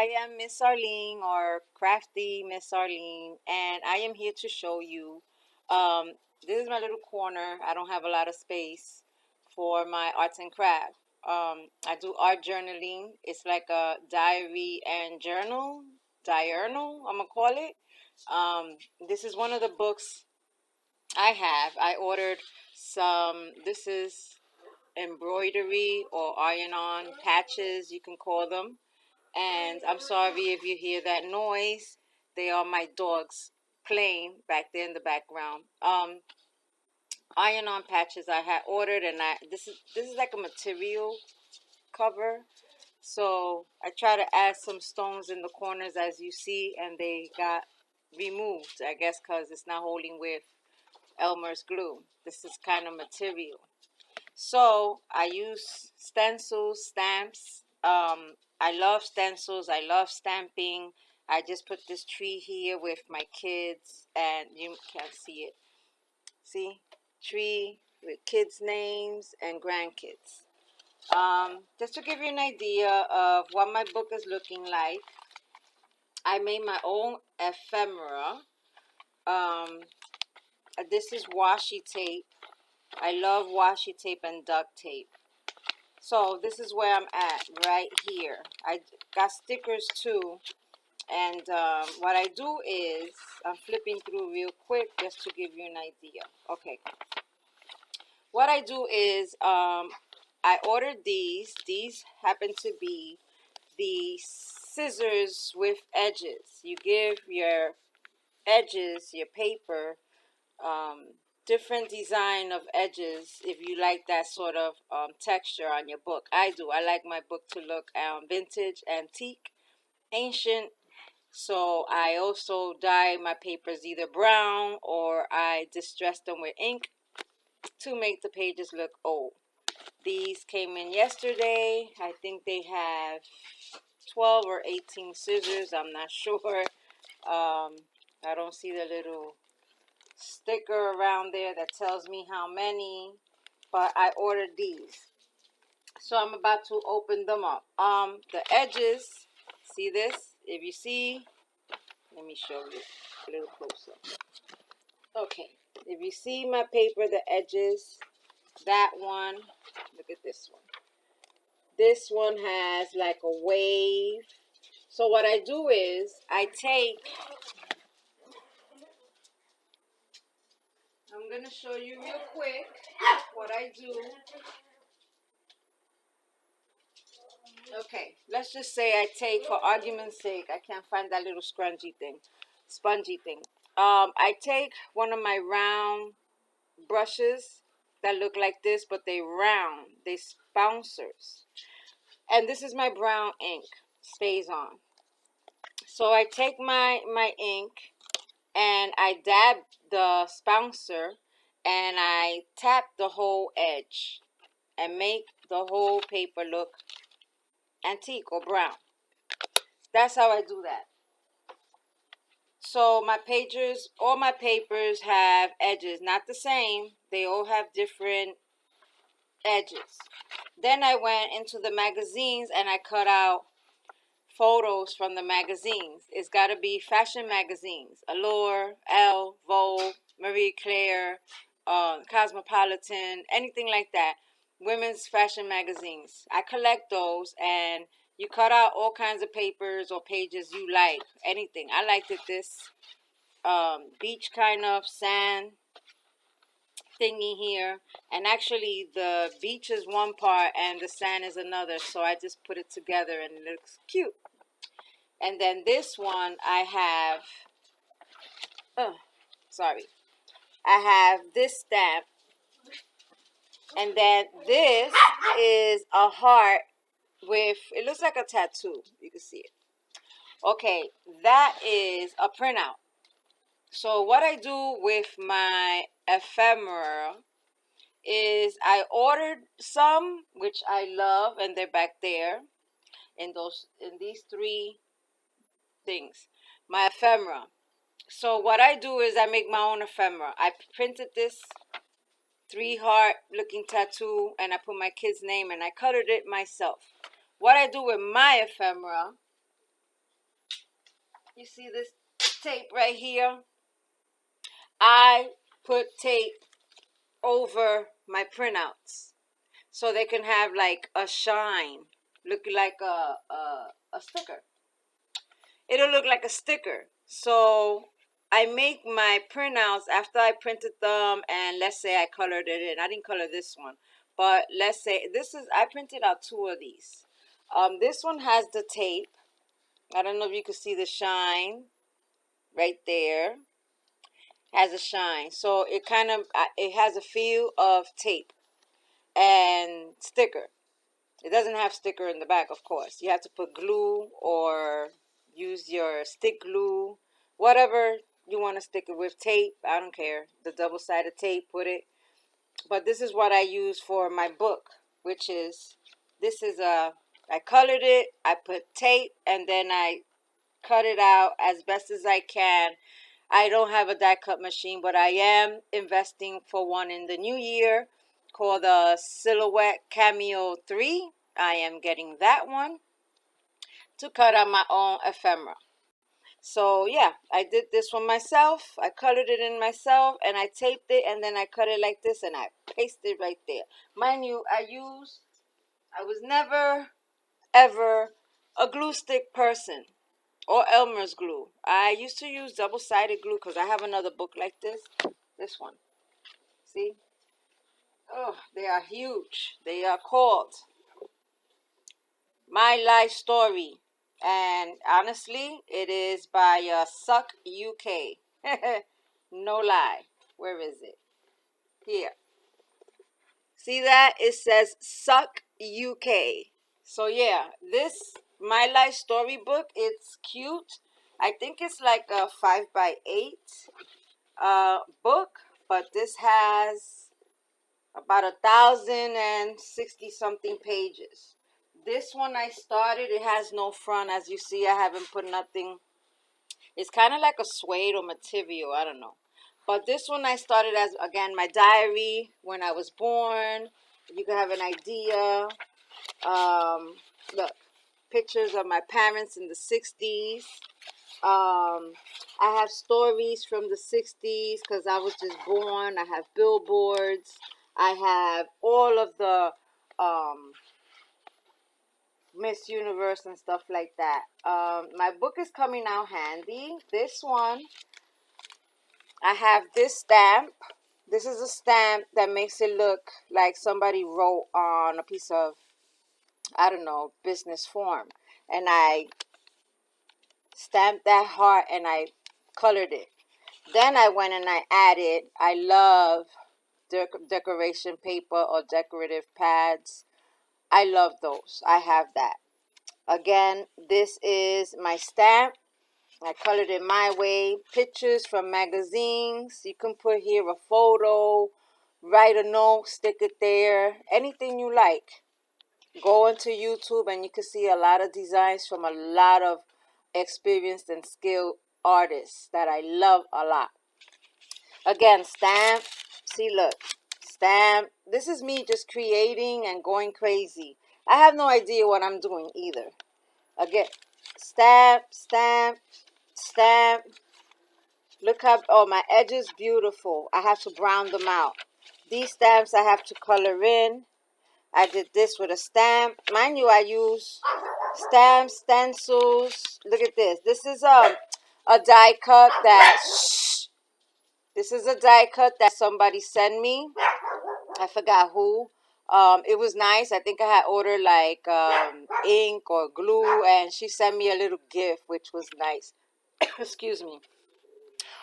I am Ms.Arlene, or Crafty Ms.Arlene, and I am here to show you. Um, this is my little corner. I don't have a lot of space for my arts and craft. I do art journaling. It's like a diary and diurnal, I'm gonna call it. This is one of the books I have. I ordered some. This is embroidery or iron-on patches, you can call them. And I'm sorry if you hear that noise. They are my dogs playing back there in the background. Iron-on patches I had ordered, and this is like a material cover. So I try to add some stones in the corners, as you see, and they got removed, I guess, because it's not holding with Elmer's glue. This is kind of material. So I use stencils, stamps. I love stencils. I love stamping. I just put this tree here with my kids, and you can't see it. See? Tree with kids' names and grandkids. Just to give you an idea of what my book is looking like, I made my own ephemera. This is washi tape. I love washi tape and duct tape. So this is where I'm at right here. I got stickers too. And what I do is, I'm flipping through real quick just to give you an idea. Okay. What I do is, I ordered these. These happen to be the scissors with edges. You give your edges, your paper, different design of edges if you like that sort of texture on your book. I do. I like my book to look vintage, antique, ancient. So I also dye my papers either brown, or I distress them with ink to make the pages look old. These came in yesterday. I think they have 12 or 18 scissors. I'm not sure. I don't see the little sticker around there that tells me how many, but I ordered these. So I'm about to open them up. The edges, see this? If you see, let me show you a little closer. Okay, if you see my paper, the edges, that one, look at this one. This one has like a wave. So what I do is, I'm going to show you real quick what I do. Okay, let's just say I take, for argument's sake, I can't find that little spongy thing. I take one of my round brushes that look like this, but they round, they bouncers. And this is my brown ink, stays on. So I take my ink and I dab the bouncer and I tap the whole edge and make the whole paper look antique or brown. That's how I do that. So my pages, all my papers have edges, not the same. They all have different edges. Then I went into the magazines and I cut out photos from the magazines. It's got to be fashion magazines: Allure, Elle, Vogue, Marie Claire, Cosmopolitan, anything like that. Women's fashion magazines. I collect those, and you cut out all kinds of papers or pages you like. Anything. I liked it this beach kind of sand thingy here, and actually the beach is one part and the sand is another, so I just put it together and it looks cute. And then this one I have, I have this stamp, and then this is a heart with, it looks like a tattoo, you can see it. Okay, that is a printout. So what I do with my ephemera is I ordered some, which I love, and they're back there in these three things. My ephemera. So what I do is I make my own ephemera. I printed this 3-heart looking tattoo, and I put my kid's name, and I colored it myself. What I do with my ephemera You see this tape right here? I put tape over my printouts so they can have like a shine, look like a sticker. It'll look like a sticker. So I make my printouts after I printed them, and let's say I colored it in. I didn't color this one, but let's say I printed out 2 of these. This one has the tape. I don't know if you can see the shine right there. Has a shine, so it kind of it has a feel of tape and sticker. It doesn't have sticker in the back, of course. You have to put glue or use your stick glue, whatever you want to stick it with. Tape, I don't care. The double-sided tape, put it. But this is what I use for my book, which is, I colored it, I put tape, and then I cut it out as best as I can. I don't have a die cut machine, but I am investing for one in the new year called the Silhouette Cameo 3. I am getting that one to cut out my own ephemera. So yeah, I did this one myself. I colored it in myself, and I taped it, and then I cut it like this, and I pasted it right there. Mind you, I was never, ever a glue stick person or Elmer's glue. I used to use double-sided glue because I have another book like this one. See? Oh, they are huge. They are called My Life Story. And honestly, it is by Suck UK. No lie. Where is it? Here. See that? It says Suck UK. So yeah, this My Life Story book, it's cute. I think it's like a 5x8 book, but this has about 1,060 something pages. This one I started, it has no front. As you see, I haven't put nothing. It's kind of like a suede or material, I don't know. But this one I started as, again, my diary when I was born. You can have an idea. Look, pictures of my parents in the 60s. I have stories from the 60s because I was just born. I have billboards. I have all of the Miss Universe and stuff like that. My book is coming out handy. This one, I have this stamp. This is a stamp that makes it look like somebody wrote on a piece of, I don't know, business form. And I stamped that heart and I colored it. Then I went and I love decoration paper or decorative pads. I love those. I have that. Again, this is my stamp. I colored it my way. Pictures from magazines. You can put here a photo, write a note, stick it there. Anything you like. Go into YouTube and you can see a lot of designs from a lot of experienced and skilled artists that I love a lot. Again, stamp. See, look. Stamp. This is me just creating and going crazy. I have no idea what I'm doing either. Again, stamp, stamp, stamp. Look how, oh, my edge is beautiful. I have to brown them out. These stamps I have to color in. I did this with a stamp. Mind you, I use stamps, stencils. Look at this. This is a die cut that, this is a die cut that somebody sent me. I forgot who. It was nice. I think I had ordered like ink or glue, and she sent me a little gift, which was nice. Excuse me.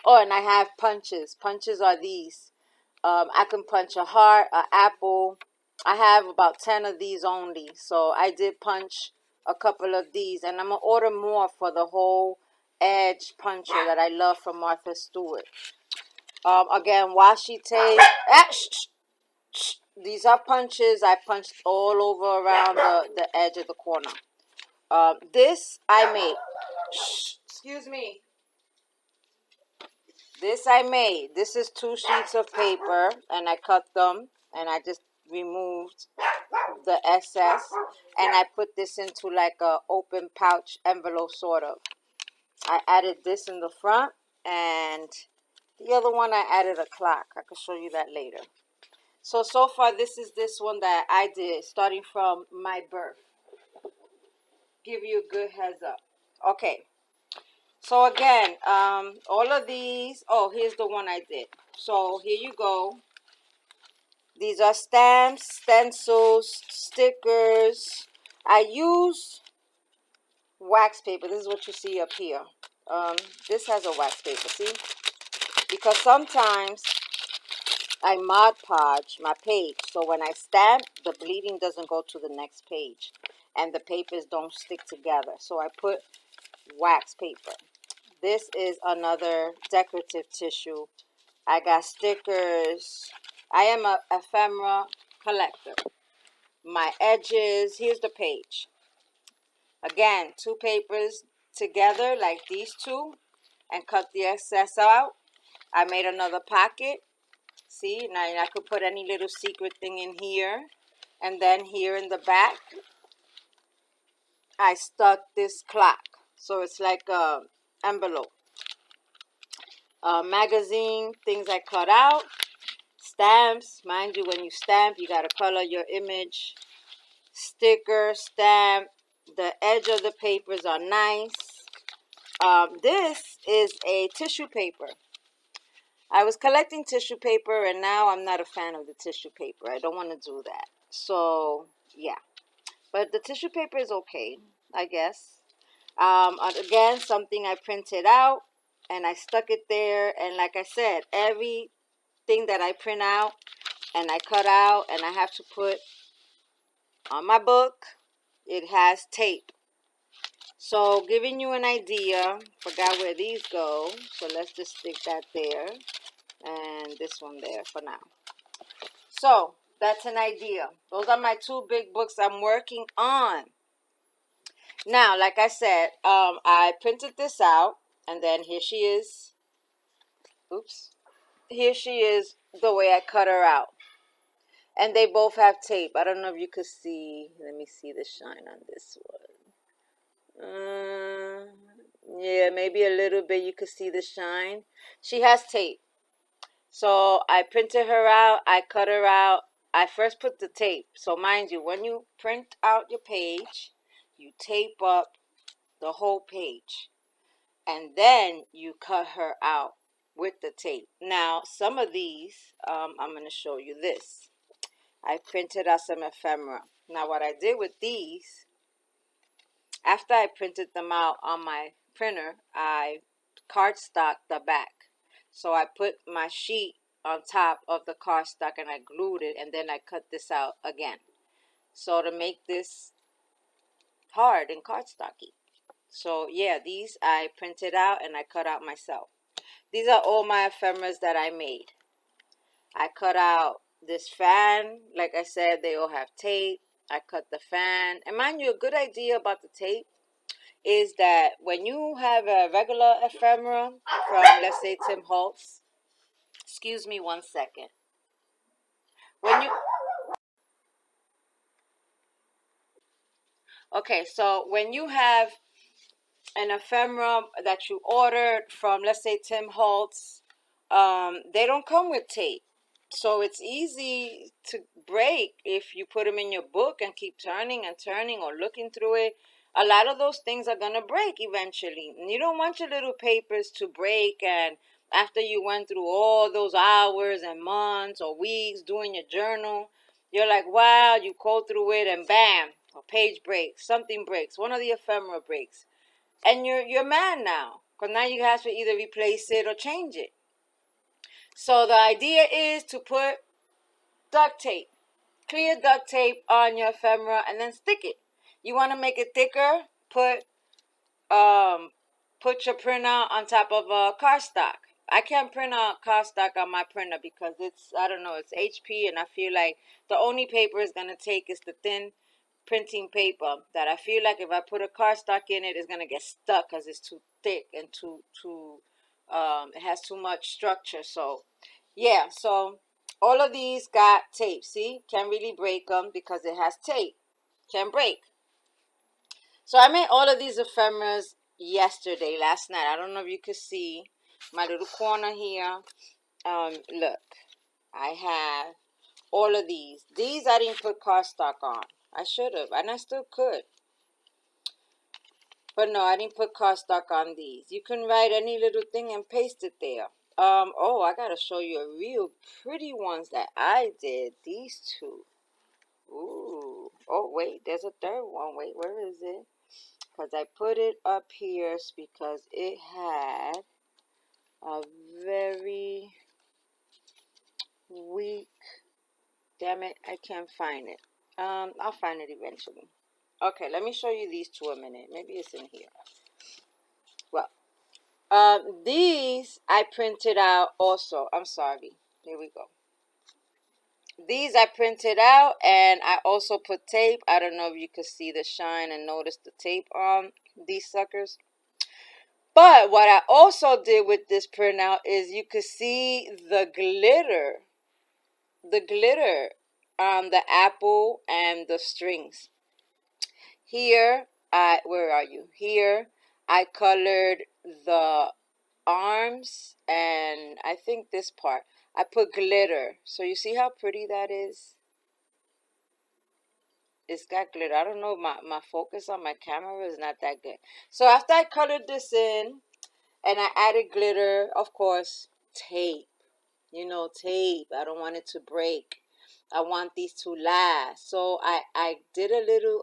Oh, and I have punches. Punches are these. I can punch a heart, an apple. I have about 10 of these only. So I did punch a couple of these. And I'm going to order more for the whole edge puncher that I love from Martha Stewart. Again, washi tape. These are punches. I punched all over around the edge of the corner. This I made. Excuse me. This I made. This is 2 sheets of paper, and I cut them, and I just removed the excess, and I put this into like a open pouch envelope sort of. I added this in the front, and the other one I added a clock. I could show you that later. So far this is this one that I did starting from my birth. Give you a good heads up. Okay. So again, all of these, oh, here's the one I did. So here you go. These are stamps, stencils, stickers. I use wax paper. This is what you see up here. This has a wax paper, see? Because sometimes I Mod Podge my page. So when I stamp, the bleeding doesn't go to the next page. And the papers don't stick together. So I put wax paper. This is another decorative tissue. I got stickers. I am a ephemera collector. My edges, here's the page. Again, two papers together like these two and cut the excess out. I made another pocket. See, now I could put any little secret thing in here. And then here in the back, I stuck this clock. So it's like a envelope. Magazine, things I cut out. Stamps, mind you, when you stamp, you got to color your image. Sticker, stamp. The edge of the papers are nice. This is a tissue paper. I was collecting tissue paper, and now I'm not a fan of the tissue paper. I don't want to do that. So, yeah. But the tissue paper is okay, I guess. Again, something I printed out, and I stuck it there. And like I said, everything that I print out and I cut out and I have to put on my book, it has tape. So giving you an idea, forgot where these go. So let's just stick that there and this one there for now. So that's an idea. Those are my two big books I'm working on. Now, like I said, I printed this out, and then here she is. Oops. Here she is the way I cut her out. And they both have tape. I don't know if you could see. Let me see the shine on this one. Yeah, maybe a little bit you could see the shine. She has tape. So I printed her out. I cut her out. I first put the tape. So mind you, when you print out your page, you tape up the whole page. And then you cut her out with the tape. Now, some of these, I'm going to show you this. I printed out some ephemera. Now, what I did with these, after I printed them out on my printer, I cardstocked the back. So I put my sheet on top of the cardstock and I glued it, and then I cut this out again. So to make this hard and cardstocky. So yeah, these I printed out and I cut out myself. These are all my ephemeras that I made. I cut out this fan. Like I said, they all have tape. I cut the fan. And mind you, a good idea about the tape is that when you have a regular ephemera from, let's say, Tim Holtz, excuse me one second. So when you have an ephemera that you ordered from, let's say, Tim Holtz, they don't come with tape. So it's easy to break if you put them in your book and keep turning and turning or looking through it. A lot of those things are going to break eventually. And you don't want your little papers to break, and after you went through all those hours and months or weeks doing your journal, you're like, wow, you go through it and bam, a page breaks, something breaks, one of the ephemera breaks. And you're mad now, because now you have to either replace it or change it. So the idea is to put duct tape, clear duct tape on your ephemera, and then stick it. You want to make it thicker, put your printer on top of a cardstock. I can't print a cardstock on my printer because it's, I don't know, it's HP, and I feel like the only paper it's going to take is the thin printing paper that I feel like if I put a cardstock in it, it's going to get stuck because it's too thick and it has too much structure. So yeah, so all of these got tape. See, can't really break them because it has tape. Can't break. So I made all of these ephemeras yesterday, last night. I don't know if you could see my little corner here. Look, I have all of these. These I didn't put cardstock on. I should have, and I still could. But no, I didn't put cardstock on these. You can write any little thing and paste it there. Oh, I gotta show you a real pretty ones that I did. These two. Ooh. Oh, wait, there's a third one. Wait, where is it? Because I put it up here because it had a very weak, damn it, I can't find it. I'll find it eventually. Okay, let me show you these two a minute. Maybe it's in here. Well, these I printed out also. I'm sorry. Here we go. These I printed out, and I also put tape. I don't know if you could see the shine and notice the tape on these suckers. But what I also did with this printout is you could see the glitter on the apple and the strings. Here, where are you? Here, I colored the arms and I think this part. I put glitter. So you see how pretty that is? It's got glitter. I don't know, my focus on my camera is not that good. So after I colored this in and I added glitter, of course, tape. You know, tape. I don't want it to break. I want these to last. So I did a little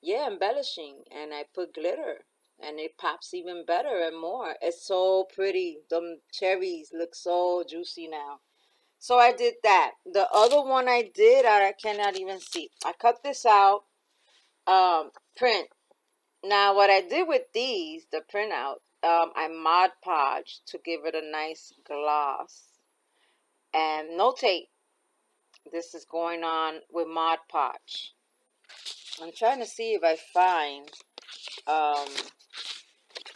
embellishing, and I put glitter, and it pops even better and more. It's so pretty. Them cherries look so juicy now. So I did that. The other one I did, I cannot even see. I cut this out, print. Now what I did with these, the printout, I Mod Podged to give it a nice gloss. And no tape. This is going on with Mod Podge. I'm trying to see if I find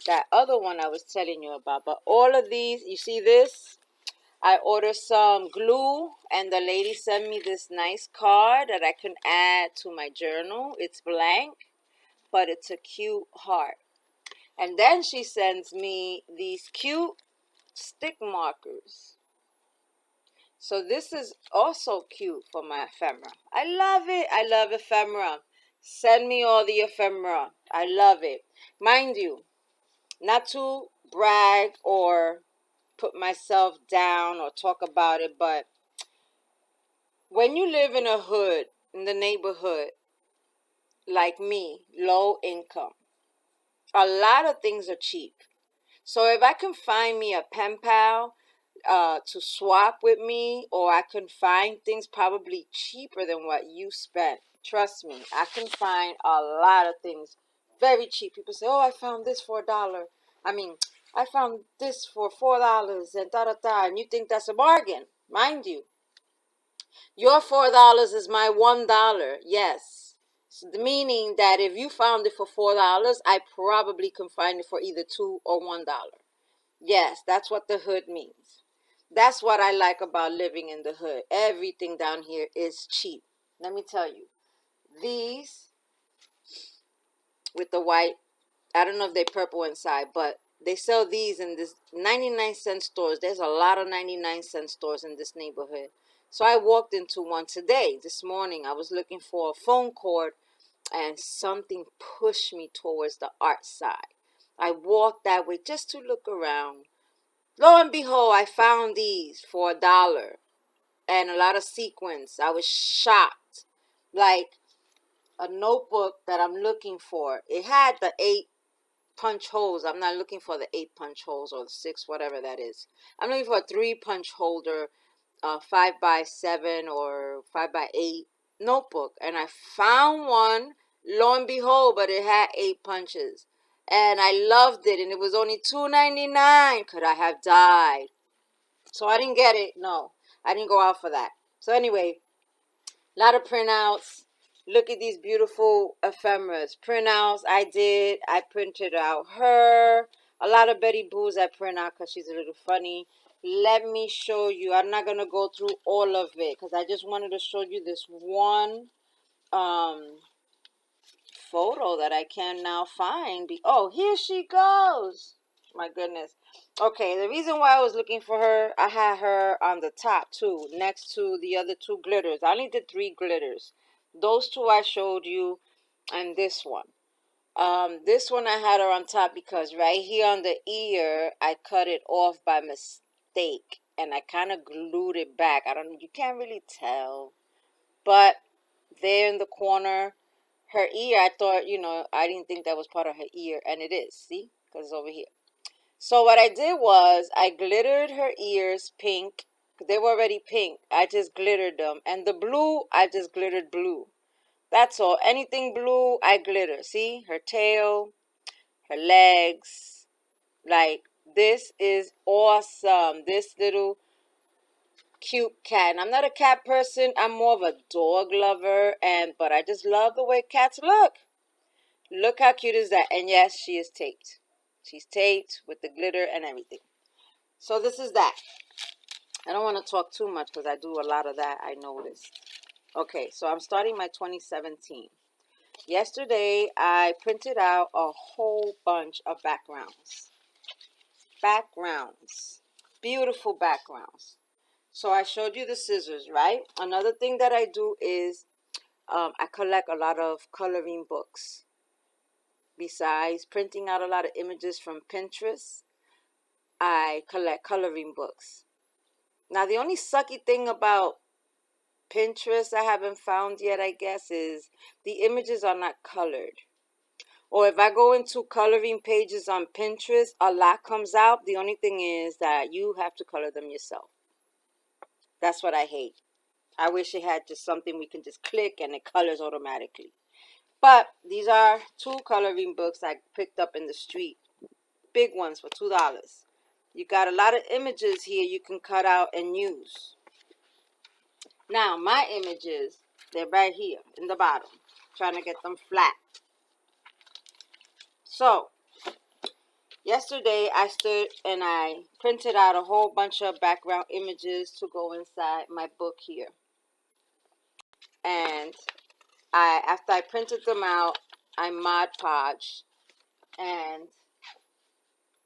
that other one I was telling you about. But all of these, you see this? I ordered some glue, and the lady sent me this nice card that I can add to my journal. It's blank, but it's a cute heart. And then she sends me these cute stick markers. So this is also cute for my ephemera. I love it. I love ephemera. Send me all the ephemera. I love it. Mind you, not to brag or put myself down or talk about it, but when you live in a hood, in the neighborhood, like me, low income, a lot of things are cheap. So if I can find me a Penpal to swap with me, or I can find things probably cheaper than what you spent, trust me, I can find a lot of things very cheap. People say, oh, I found this for $1. I mean, I found this for $4 and da-da-da, and you think that's a bargain. Mind you, your $4 is my $1. Yes. So meaning that if you found it for $4, I probably can find it for either $2 or $1. Yes, that's what the hood means. That's what I like about living in the hood. Everything down here is cheap. Let me tell you. These with the white, I don't know if they're purple inside, but they sell these in this 99-cent stores. There's a lot of 99-cent stores in this neighborhood. So I walked into one today, this morning. I was looking for a phone cord, and something pushed me towards the art side. I walked that way just to look around. Lo and behold, I found these for $1 and a lot of sequins. I was shocked. Like a notebook that I'm looking for. It had the 8 punch holes. I'm not looking for the 8 punch holes or the 6, whatever that is. I'm looking for a 3 punch holder, 5x7 or 5x8 notebook. And I found one, lo and behold, but it had 8 punches. And I loved it, and it was only $2.99. Could I have died? So I didn't get it. No, I didn't go out for that. So anyway, a lot of printouts. Look at these beautiful ephemeras. Printouts I did. I printed out her. A lot of Betty Boos I print out because she's a little funny. Let me show you. I'm not going to go through all of it because I just wanted to show you this one photo that I can now find. Oh, here she goes. My goodness. Okay, the reason why I was looking for her, I had her on the top too, next to the other two glitters. I only did 3 glitters. Those 2 I showed you, and this one. This one I had her on top because right here on the ear, I cut it off by mistake, and I kind of glued it back. You can't really tell, but there in the corner, her ear, I thought, I didn't think that was part of her ear, and it is, see, because it's over here. So what I did was I glittered her ears pink. They were already pink. I just glittered them, and the blue, I just glittered blue. That's all. Anything blue, I glitter. See, her tail, her legs. Like, this is awesome. This little cute cat. And I'm not a cat person. I'm more of a dog lover. But I just love the way cats look. Look how cute is that. And yes, she is taped. She's taped with the glitter and everything. So this is that. I don't want to talk too much because I do a lot of that, I noticed. Okay, so I'm starting my 2017. Yesterday, I printed out a whole bunch of backgrounds. Backgrounds. Beautiful backgrounds. So I showed you the scissors, right? Another thing that I do is I collect a lot of coloring books. Besides printing out a lot of images from Pinterest, I collect coloring books. Now, the only sucky thing about Pinterest I haven't found yet, I guess, is the images are not colored. Or if I go into coloring pages on Pinterest, a lot comes out. The only thing is that you have to color them yourself. That's what I hate. I wish it had just something we can just click and it colors automatically. But these are 2 coloring books I picked up in the street. Big ones for $2. You got a lot of images here you can cut out and use. Now, my images, they're right here in the bottom. Trying to get them flat. So, yesterday I stood and I printed out a whole bunch of background images to go inside my book here. And after I printed them out, I Mod Podged. And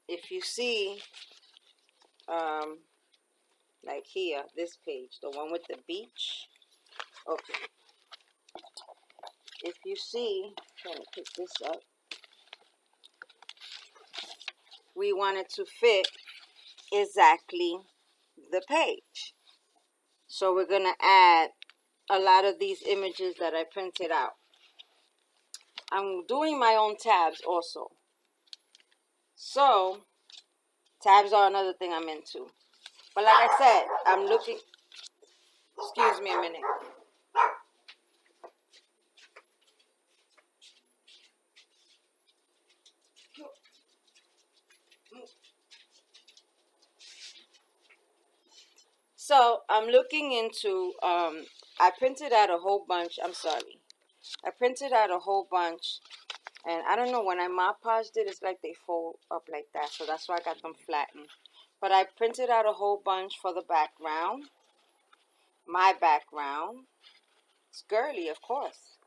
if you see, like here, this page, the one with the beach. Okay. If you see, I'm trying to pick this up. We want it to fit exactly the page. So we're going to add a lot of these images that I printed out. I'm doing my own tabs also. So, tabs are another thing I'm into. But like I said, I'm looking... Excuse me a minute. So, I'm looking into... I printed out a whole bunch. I'm sorry. I printed out a whole bunch. And I don't know, when I Mod Podged it, it's like they fold up like that. So that's why I got them flattened. But I printed out a whole bunch for the background. My background. It's girly, of course.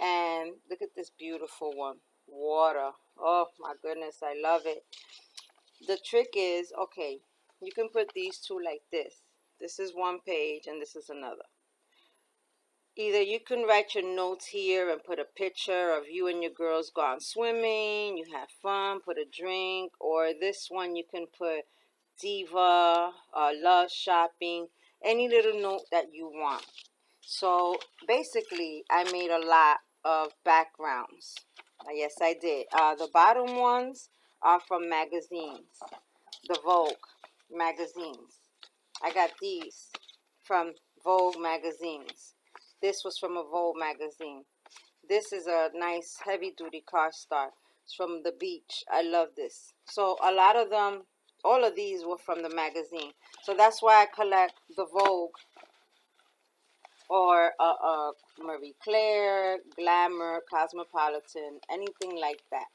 And look at this beautiful one. Water. Oh, my goodness. I love it. The trick is, okay, you can put these 2 like this. This is one page and this is another. Either you can write your notes here and put a picture of you and your girls gone swimming, you have fun, put a drink, or this one you can put diva, love shopping, any little note that you want. So basically, I made a lot of backgrounds. Yes, I did. The bottom ones are from magazines, the Vogue magazines. I got these from Vogue magazines. This was from a Vogue magazine. This is a nice heavy-duty car start. It's from the beach. I love this. So a lot of them, all of these were from the magazine. So that's why I collect the Vogue or Marie Claire, Glamour, Cosmopolitan, anything like that.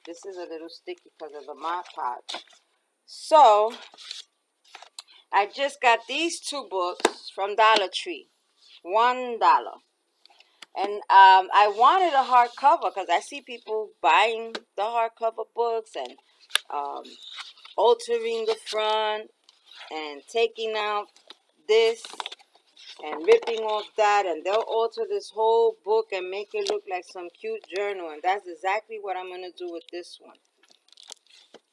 This is a little sticky because of the Mod Podge. So I just got these 2 books from Dollar Tree. $1. And I wanted a hardcover because I see people buying the hardcover books and um, altering the front and taking out this and ripping off that, and they'll alter this whole book and make it look like some cute journal, and that's exactly what I'm going to do with this one.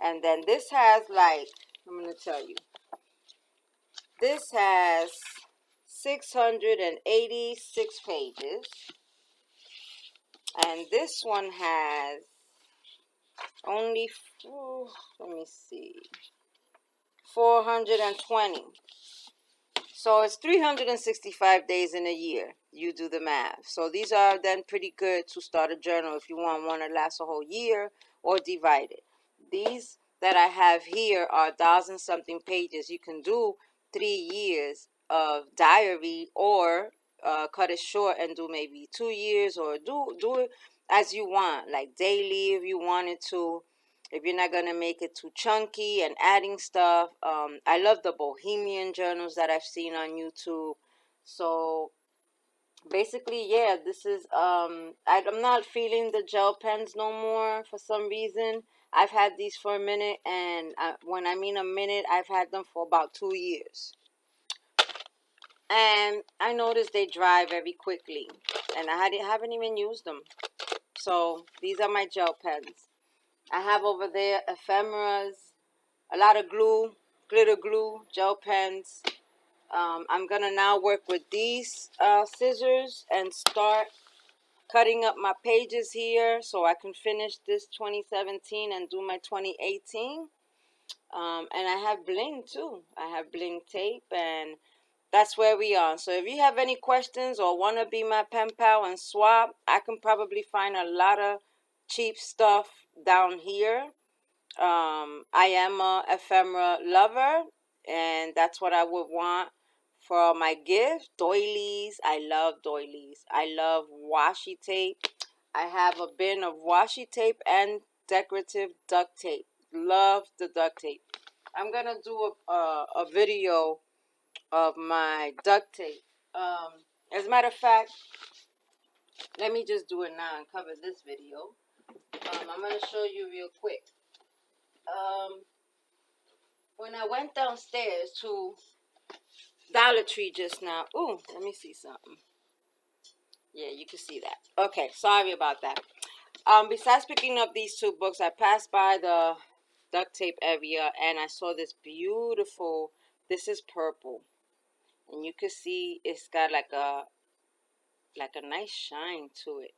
And then this has, like, I'm going to tell you, this has 686 pages, and this one has only, let me see, 420. So it's 365 days in a year. You do the math. So these are then pretty good to start a journal if you want one to last a whole year, or divide it. These that I have here are 1,000-something pages. You can do 3 years of diary, or cut it short and do maybe 2 years, or do it as you want, like daily if you wanted to, if you're not going to make it too chunky and adding stuff. I love the bohemian journals that I've seen on YouTube. So basically, yeah, this is, I'm not feeling the gel pens no more for some reason. I've had these for a minute, and when I mean a minute, I've had them for about 2 years. And I noticed they dry very quickly, and I haven't even used them. So these are my gel pens. I have over there ephemeras, a lot of glue, glitter glue, gel pens. I'm going to now work with these scissors and start cutting up my pages here so I can finish this 2017 and do my 2018. And I have bling too. I have bling tape, and that's where we are. So if you have any questions or want to be my pen pal and swap, I can probably find a lot of cheap stuff down here. I am a ephemera lover, and that's what I would want for my gift. Doilies, I love doilies. I love washi tape. I have a bin of washi tape and decorative duct tape. Love the duct tape. I'm gonna do a video of my duct tape. As a matter of fact, let me just do it now and cover this video. I'm gonna show you real quick. When I went downstairs to Dollar Tree just now, ooh, let me see something. Yeah, you can see that. Okay, sorry about that. Besides picking up these two books, I passed by the duct tape area and I saw this beautiful, this is purple. And you can see it's got like a nice shine to it.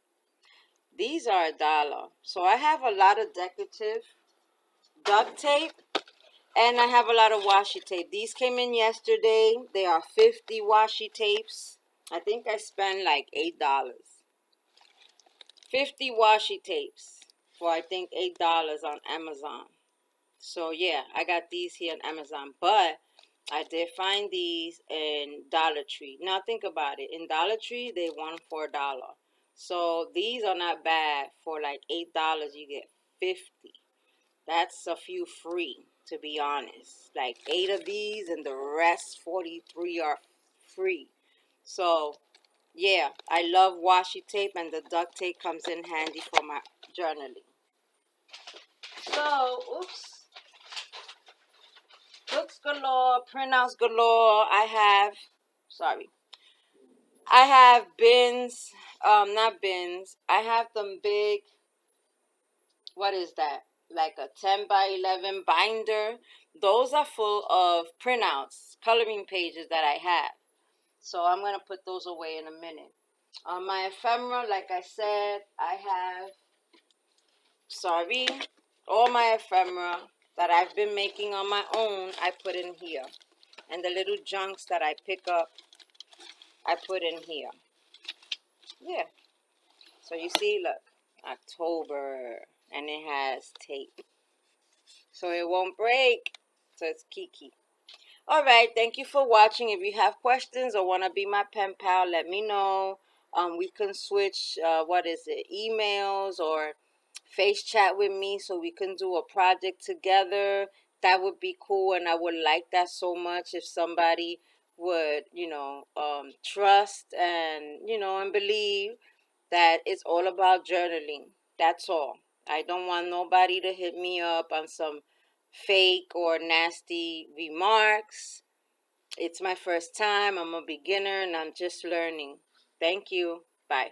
These are $1. So I have a lot of decorative duct tape. And I have a lot of washi tape. These came in yesterday. They are 50 washi tapes. I think I spent like $8. 50 washi tapes for I think $8 on Amazon. So yeah, I got these here on Amazon. But I did find these in Dollar Tree. Now think about it. In Dollar Tree, they want for $1. So these are not bad. For like $8, you get 50. That's a few free, to be honest. Like 8 of these and the rest 43 are free. So yeah, I love washi tape, and the duct tape comes in handy for my journaling. So, oops. Books galore, printouts galore. I have bins, not bins. I have them big, what is that? Like a 10 by 11 binder. Those are full of printouts, coloring pages that I have. So I'm going to put those away in a minute. My ephemera, like I said, I have, all my ephemera that I've been making on my own, I put in here. And the little junks that I pick up, I put in here. Yeah. So you see, look, October, and it has tape. So it won't break. So it's Kiki. All right, thank you for watching. If you have questions or want to be my pen pal, let me know. We can switch, emails or face chat with me so we can do a project together. That would be cool, and I would like that so much if somebody would, trust and, and believe that it's all about journaling. That's all. I don't want nobody to hit me up on some fake or nasty remarks. It's my first time. I'm a beginner and I'm just learning. Thank you. Bye.